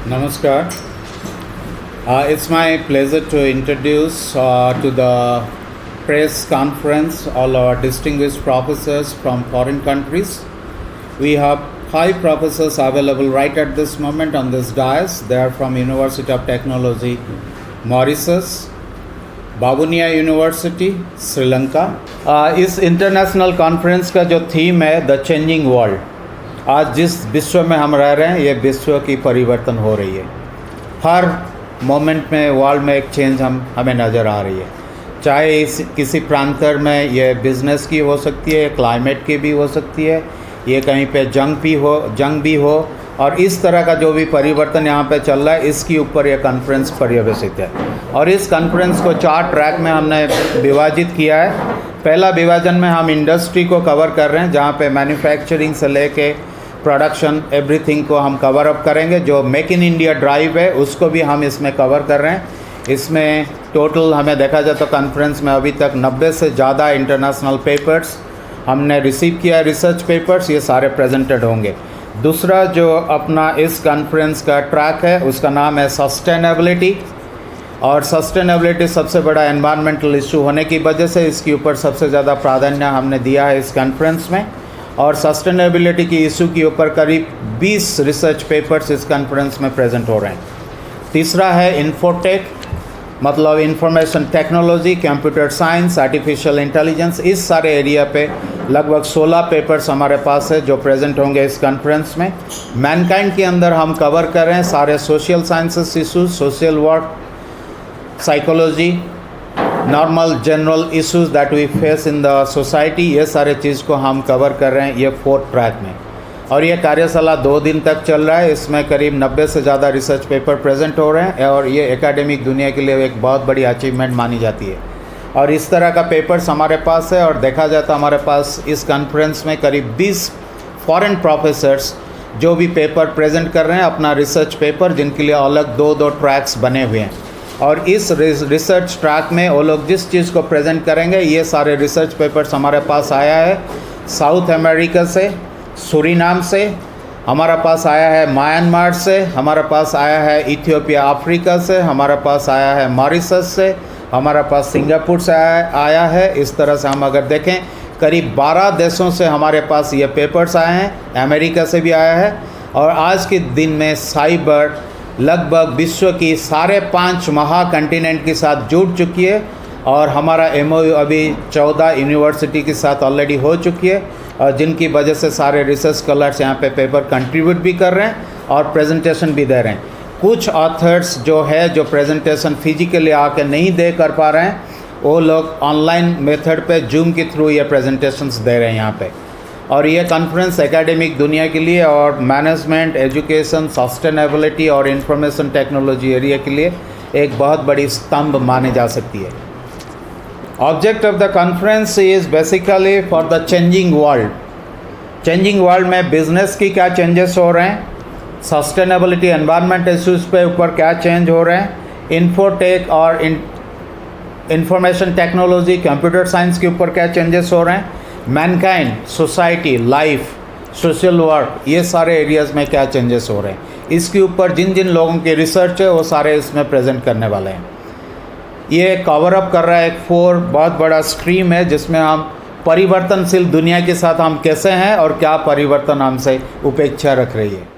Namaskar. It's my pleasure to introduce to the press conference all our distinguished professors from foreign countries. We have 5 professors available right at this moment on this dais. They are from University of Technology, Mauritius, Vavuniya university, Sri Lanka. इस international conference का जो theme है the changing world, आज जिस विश्व में हम रह रहे हैं ये विश्व की परिवर्तन हो रही है। हर मोमेंट में वर्ल्ड में एक चेंज हमें नज़र आ रही है, चाहे किसी प्रांतर में ये बिज़नेस की हो सकती है, क्लाइमेट की भी हो सकती है, ये कहीं पे जंग भी हो और इस तरह का जो भी परिवर्तन यहाँ पे चल रहा है इसके ऊपर ये कॉन्फ्रेंस पर्यवेसित है। और इस कॉन्फ्रेंस को 4 ट्रैक में हमने विभाजित किया है। पहला विभाजन में हम इंडस्ट्री को कवर कर रहे हैं, जहाँ पे मैन्युफैक्चरिंग से लेके प्रोडक्शन एवरीथिंग को हम कवर अप करेंगे। जो मेक इन इंडिया ड्राइव है उसको भी हम इसमें कवर कर रहे हैं। इसमें टोटल हमें देखा जाए तो कॉन्फ्रेंस में अभी तक 90 से ज़्यादा इंटरनेशनल पेपर्स हमने रिसीव किया है, रिसर्च पेपर्स, ये सारे प्रेजेंटेड होंगे। दूसरा जो अपना इस कॉन्फ्रेंस का ट्रैक है उसका नाम है सस्टेनेबिलिटी, और सस्टेनेबिलिटी सबसे बड़ा एनवायरमेंटल इशू होने की वजह से इसके ऊपर सबसे ज़्यादा प्राधान्य हमने दिया है इस कॉन्फ्रेंस में। और सस्टेनेबिलिटी की इशू के ऊपर करीब 20 रिसर्च पेपर्स इस कॉन्फ्रेंस में प्रेजेंट हो रहे हैं। तीसरा है इन्फोटेक, मतलब information technology, computer science, artificial intelligence, इस सारे एरिया पे लगभग 16 पेपर्स हमारे पास है जो प्रेजेंट होंगे इस कॉन्फ्रेंस में। मैनकाइंड के अंदर हम कवर कर रहे हैं सारे social sciences issues, social work, psychology, normal general issues that we face in the society, ये सारे चीज़ को हम कवर कर रहे हैं ये 4th ट्रैक में। और ये कार्यशाला 2 दिन तक चल रहा है। इसमें करीब 90 से ज़्यादा रिसर्च पेपर प्रेजेंट हो रहे हैं और ये एकेडमिक दुनिया के लिए एक बहुत बड़ी अचीवमेंट मानी जाती है। और इस तरह का पेपर्स हमारे पास है। और देखा जाए तो हमारे पास इस कॉन्फ्रेंस में करीब 20 फॉरेन प्रोफेसर्स जो भी पेपर प्रेजेंट कर रहे हैं अपना रिसर्च पेपर, जिनके लिए अलग 2-2 ट्रैक्स बने हुए हैं। और इस रिसर्च ट्रैक में वो लोग जिस चीज़ को प्रेजेंट करेंगे ये सारे रिसर्च पेपर्स हमारे पास आया है साउथ अमेरिका से, सूरीनाम से, हमारा पास आया है म्यांमार से, हमारा पास आया है इथियोपिया अफ्रीका से, हमारा पास आया है मॉरिशस से, हमारा पास सिंगापुर से आया है। इस तरह से हम अगर देखें करीब 12 देशों से हमारे पास ये पेपर्स आए हैं, अमेरिका से भी आया है। और आज के दिन में साइबर लगभग विश्व की 5.5 महाकंटिनेंट के साथ जुड़ चुकी है और हमारा MOU अभी 14 यूनिवर्सिटी के साथ ऑलरेडी हो चुकी है, और जिनकी वजह से सारे रिसर्च स्कॉलर्स यहाँ पे पेपर कंट्रीब्यूट भी कर रहे हैं और प्रेजेंटेशन भी दे रहे हैं। कुछ ऑथर्स जो प्रेजेंटेशन फिजिकली आके नहीं दे कर पा रहे हैं, वो लोग ऑनलाइन मेथड पे जूम के थ्रू ये प्रेजेंटेशंस दे रहे हैं यहाँ पे। और ये कॉन्फ्रेंस एकेडमिक दुनिया के लिए और मैनेजमेंट, एजुकेशन, सस्टेनेबिलिटी और इंफॉर्मेशन टेक्नोलॉजी एरिया के लिए एक बहुत बड़ी स्तंभ मानी जा सकती है। Object of the conference is basically for the changing world. Changing world में बिजनेस की क्या चेंजेस हो रहे हैं, सस्टेनेबिलिटी, एनवायरनमेंट इश्यूज़ पे ऊपर क्या चेंज हो रहे हैं, इन्फोटेक और इंफॉर्मेशन टेक्नोलॉजी, कंप्यूटर साइंस के ऊपर क्या चेंजेस हो रहे हैं, Mankind, society, life, social work, ये सारे एरियाज़ में क्या चेंजेस हो रहे हैं, इसके ऊपर जिन जिन लोगों की रिसर्च है वो सारे इसमें प्रेजेंट करने वाले हैं। ये कवर अप कर रहा है एक 4 बहुत बड़ा स्ट्रीम है जिसमें हम परिवर्तनशील दुनिया के साथ हम कैसे हैं और क्या परिवर्तन हमसे उपेक्षा रख रही है।